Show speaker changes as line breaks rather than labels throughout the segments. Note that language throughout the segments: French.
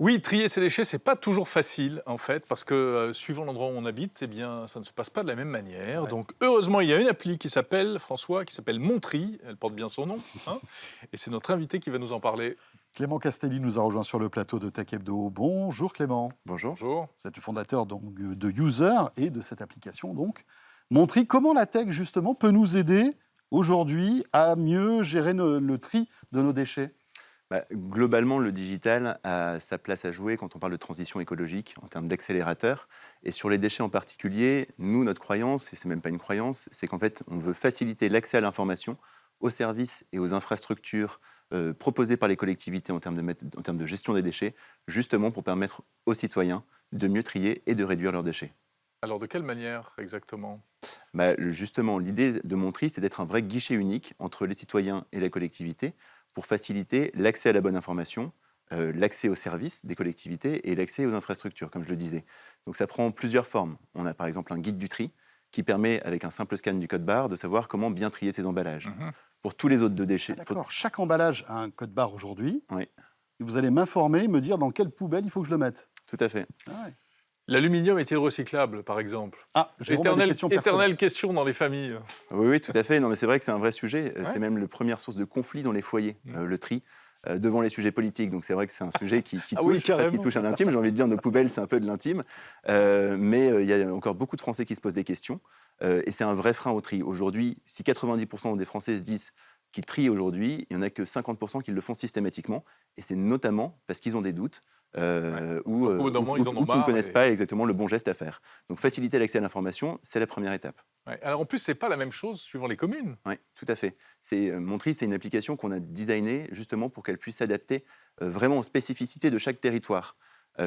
Oui, trier ses déchets, c'est pas toujours facile en fait, parce que suivant l'endroit où on habite, eh bien, ça ne se passe pas de la même manière.
Ouais.
Donc, heureusement, il y a une appli qui s'appelle François, qui s'appelle Montri. Elle porte bien son nom, hein, et c'est notre invité qui va nous en parler.
Clément Castelli nous a rejoint sur le plateau de Tech Hebdo. Bonjour Clément.
Bonjour.
Bonjour.
Vous êtes le fondateur donc, de User et de cette application. Donc, Montri, comment la tech justement peut nous aider aujourd'hui à mieux gérer le tri de nos déchets?
Globalement, le digital a sa place à jouer quand on parle de transition écologique en termes d'accélérateur. Et sur les déchets en particulier, nous, notre croyance, et c'est même pas une croyance, c'est qu'en fait, on veut faciliter l'accès à l'information, aux services et aux infrastructures proposées par les collectivités en termes de gestion des déchets, justement pour permettre aux citoyens de mieux trier et de réduire leurs déchets.
Alors, de quelle manière exactement?
Justement, l'idée de Montri, c'est d'être un vrai guichet unique entre les citoyens et la collectivité pour faciliter l'accès à la bonne information, l'accès aux services des collectivités et l'accès aux infrastructures, comme je le disais. Donc ça prend plusieurs formes. On a par exemple un guide du tri qui permet, avec un simple scan du code barre, de savoir comment bien trier ses emballages.
Mhm.
Pour tous les autres de
Ah,
déchets,
d'accord. Chaque emballage a un code barre aujourd'hui.
oui,
Et vous allez m'informer, me dire dans quelle poubelle il faut que je le mette.
tout à fait.
Ah, ouais.
L'aluminium est-il recyclable, par exemple?
Jérôme a des questions personnelles.
Éternelle question dans les familles.
Oui, oui, tout à fait. Non, mais c'est vrai que c'est un vrai sujet.
Ouais.
C'est même la première source de conflit dans les foyers,
Mm.
le tri, devant les sujets politiques. Donc c'est vrai que c'est un sujet qui
Ah oui,
touche, presque qui
carrément.
touche à l'intime. J'ai envie de dire, nos poubelles, c'est un peu de l'intime. Mais il y a encore beaucoup de Français qui se posent des questions. Et c'est un vrai frein au tri. Aujourd'hui, si 90% des Français se disent qu'ils trient aujourd'hui, il n'y en a que 50% qui le font systématiquement. Et c'est notamment parce qu'ils ont des doutes
Ouais.
ou,
Donc, au bout d'un moment, ils en ont
ou qu'ils ne
marre.
connaissent pas exactement le bon geste à faire. Donc faciliter l'accès à l'information, c'est la première étape.
Ouais. Alors, en plus, c'est pas la même chose suivant les communes.
Oui, tout à fait. Montri, c'est une application qu'on a designée justement pour qu'elle puisse s'adapter vraiment aux spécificités de chaque territoire.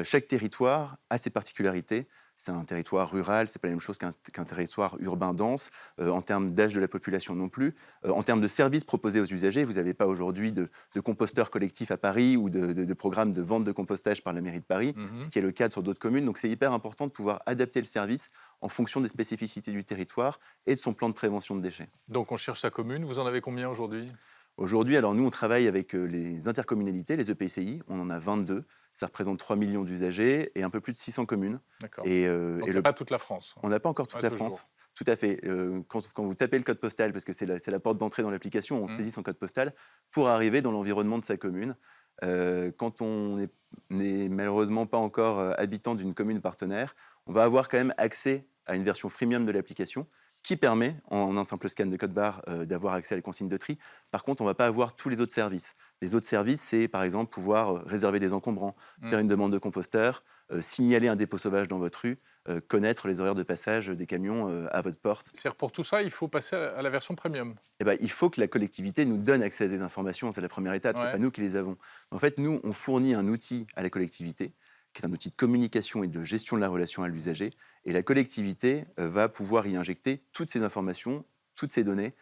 Chaque territoire a ses particularités. C'est un territoire rural, c'est pas la même chose qu'un territoire urbain dense, en termes d'âge de la population non plus. En termes de services proposés aux usagers, vous n'avez pas aujourd'hui de composteurs collectifs à Paris ou de programmes de vente de compostage par la mairie de Paris, ce
Mhm.
qui est le cas sur d'autres communes. Donc c'est hyper important de pouvoir adapter le service en fonction des spécificités du territoire et de son plan de prévention de déchets.
Donc, on cherche sa commune. Vous en avez combien aujourd'hui?
Aujourd'hui, alors nous, on travaille avec les intercommunalités, les EPCI, on en a 22, ça représente 3 millions d'usagers et un peu plus de 600 communes.
D'accord.
Et,
Donc, il n'y a pas toute la France, hein,
on n'a pas encore
à
toute la
ce jour.
France. Tout à fait. Quand vous tapez le code postal, parce que c'est la porte d'entrée dans l'application, on
Mhm.
saisit son code postal pour arriver dans l'environnement de sa commune. Quand on n'est malheureusement pas encore habitant d'une commune partenaire, on va avoir quand même accès à une version freemium de l'application qui permet, en un simple scan de code barre, d'avoir accès à la consigne de tri. Par contre, on ne va pas avoir tous les autres services. Les autres services, c'est par exemple pouvoir réserver des encombrants, faire
Mhm.
une demande de composteur, signaler un dépôt sauvage dans votre rue, connaître les horaires de passage des camions à votre porte.
C'est-à-dire, pour tout ça, il faut passer à la version premium.
Eh ben, il faut que la collectivité nous donne accès à ces informations, c'est la première étape, c'est
Ouais.
pas nous qui les avons. En fait, nous, on fournit un outil à la collectivité, qui est un outil de communication et de gestion de la relation à l'usager, et la collectivité va pouvoir y injecter toutes ces informations, toutes ces données,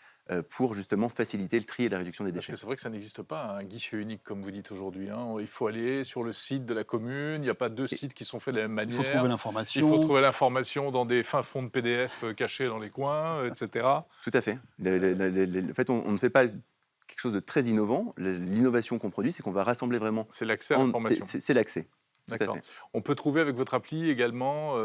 pour justement faciliter le tri et la réduction des
Parce que
déchets.
c'est vrai que ça n'existe pas, un guichet unique, comme vous dites aujourd'hui, hein. Il faut aller sur le site de la commune. Il n'y a pas deux
Et
sites qui sont faits de la même
Il faut trouver
manière. Il faut
l'information.
trouver l'information dans des fins fonds de PDF cachés dans les coins, etc.
Tout à fait. En fait, on ne fait pas quelque chose de très innovant. L'innovation qu'on produit, c'est qu'on va rassembler vraiment.
C'est l'accès à l'information.
C'est l'accès. Tout à
D'accord.
fait.
On peut trouver avec votre appli également,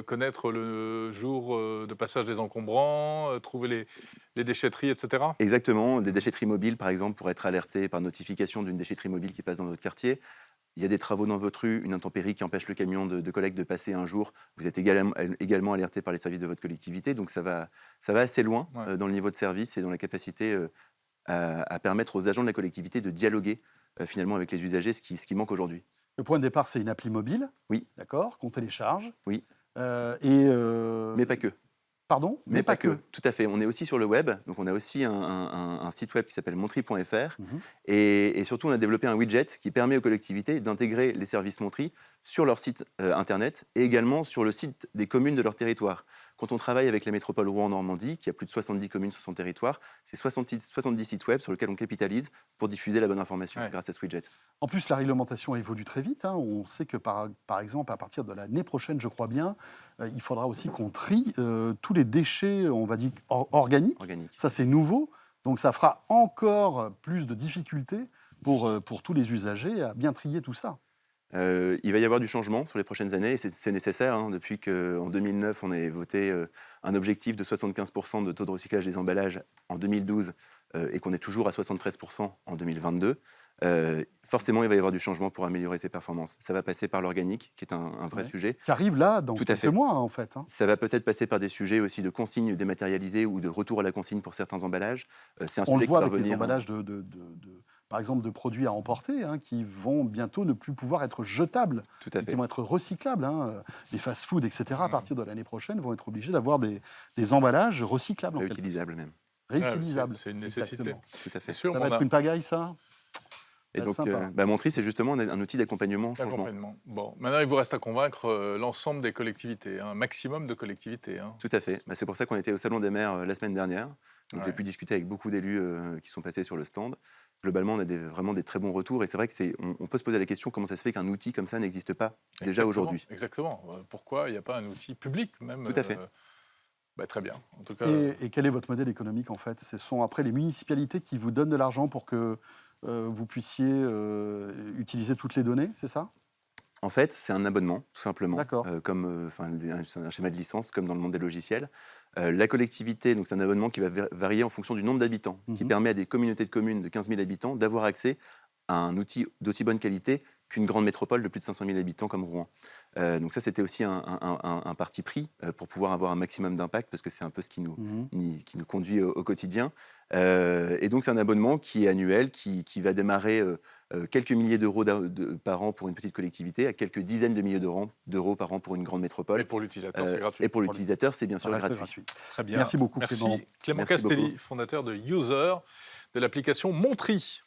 connaître le jour de passage des encombrants, trouver les déchetteries, etc.
Exactement, des déchetteries mobiles, par exemple, pour être alerté par notification d'une déchetterie mobile qui passe dans votre quartier. Il y a des travaux dans votre rue, une intempérie qui empêche le camion de collecte de passer un jour. Vous êtes également alerté par les services de votre collectivité. Donc ça va assez loin
Ouais.
dans le niveau de service et dans la capacité à permettre aux agents de la collectivité de dialoguer finalement avec les usagers, ce qui manque aujourd'hui.
Le point de départ, c'est une appli mobile,
Oui,
d'accord, qu'on télécharge.
oui,
Et
mais pas que.
pardon, mais pas que.
Tout à fait. On est aussi sur le web, donc on a aussi un site web qui s'appelle montri.fr
Mhm.
et surtout on a développé un widget qui permet aux collectivités d'intégrer les services Montri sur leur site internet et également sur le site des communes de leur territoire. Quand on travaille avec la métropole Rouen-Normandie, qui a plus de 70 communes sur son territoire, c'est 70 sites web sur lesquels on capitalise pour diffuser la bonne information
Ouais.
grâce à ce widget.
En plus, la réglementation évolue très vite, hein. On sait que, par exemple, à partir de l'année prochaine, je crois bien, il faudra aussi qu'on trie tous les déchets, on va dire, organiques.
Organique.
Ça, c'est nouveau. Donc, ça fera encore plus de difficultés pour tous les usagers à bien trier tout ça.
Il va y avoir du changement sur les prochaines années et c'est nécessaire, hein, depuis qu'en 2009, on ait voté un objectif de 75% de taux de recyclage des emballages en 2012 et qu'on est toujours à 73% en 2022. Forcément, il va y avoir du changement pour améliorer ses performances. Ça va passer par l'organique, qui est un vrai
Ouais.
sujet.
Qui arrive là dans
Tout à
quelques
fait.
mois, en fait. Hein.
Ça va peut-être passer par des sujets aussi de consignes dématérialisées ou de retour à la consigne pour certains emballages. C'est un
On le
sujet qui
voit
va
avec les
revenir.
emballages par exemple, de produits à emporter, hein, qui vont bientôt ne plus pouvoir être jetables,
Tout à
et qui
fait.
vont être recyclables. Hein. Les fast-foods, etc., à
Mhm.
partir de l'année prochaine, vont être obligés d'avoir des emballages recyclables, en quelque
Réutilisable même.
sorte.
Ouais,
Réutilisables.
c'est une nécessité.
Exactement.
Tout à
C'est
fait.
sûr,
Ça
mais
va
on
être
a
une pagaille, ça.
Et
Ça va
donc,
être sympa.
Montri, c'est justement un outil d'accompagnement au changement.
d'accompagnement. Bon, maintenant, il vous reste à convaincre l'ensemble des collectivités, un maximum de collectivités. Hein.
Tout à fait. C'est pour ça qu'on était au Salon des maires la semaine dernière. Donc, j'ai
Ouais.
pu discuter avec beaucoup d'élus qui sont passés sur le stand. Globalement, on a vraiment des très bons retours. Et c'est vrai on peut se poser la question comment ça se fait qu'un outil comme ça n'existe pas déjà
Exactement,
aujourd'hui.
Exactement. Pourquoi il n'y a pas un outil public même
Tout à fait.
Très bien. En tout cas,
Et quel est votre modèle économique, en fait? Ce sont après les municipalités qui vous donnent de l'argent pour que vous puissiez utiliser toutes les données, c'est ça?
En fait, c'est un abonnement, tout simplement,
D'accord.
comme un schéma de licence, comme dans le monde des logiciels. La collectivité, donc c'est un abonnement qui va varier en fonction du nombre d'habitants, qui
Mhm.
permet à des communautés de communes de 15 000 habitants d'avoir accès à un outil d'aussi bonne qualité qu'une grande métropole de plus de 500 000 habitants comme Rouen. Donc ça, c'était aussi un parti pris pour pouvoir avoir un maximum d'impact, parce que c'est un peu ce qui
Mhm.
nous conduit au quotidien. Et donc c'est un abonnement qui est annuel, qui va démarrer quelques milliers d'euros par an pour une petite collectivité, à quelques dizaines de milliers d'euros par an pour une grande
et
métropole.
pour l'utilisateur, c'est gratuit.
Et pour l'utilisateur, c'est bien
Ça
sûr
reste
gratuit.
gratuit.
Très bien.
Merci beaucoup,
Merci
Clément.
Clément
Merci
Castelli,
beaucoup.
fondateur de User, de l'application Montri.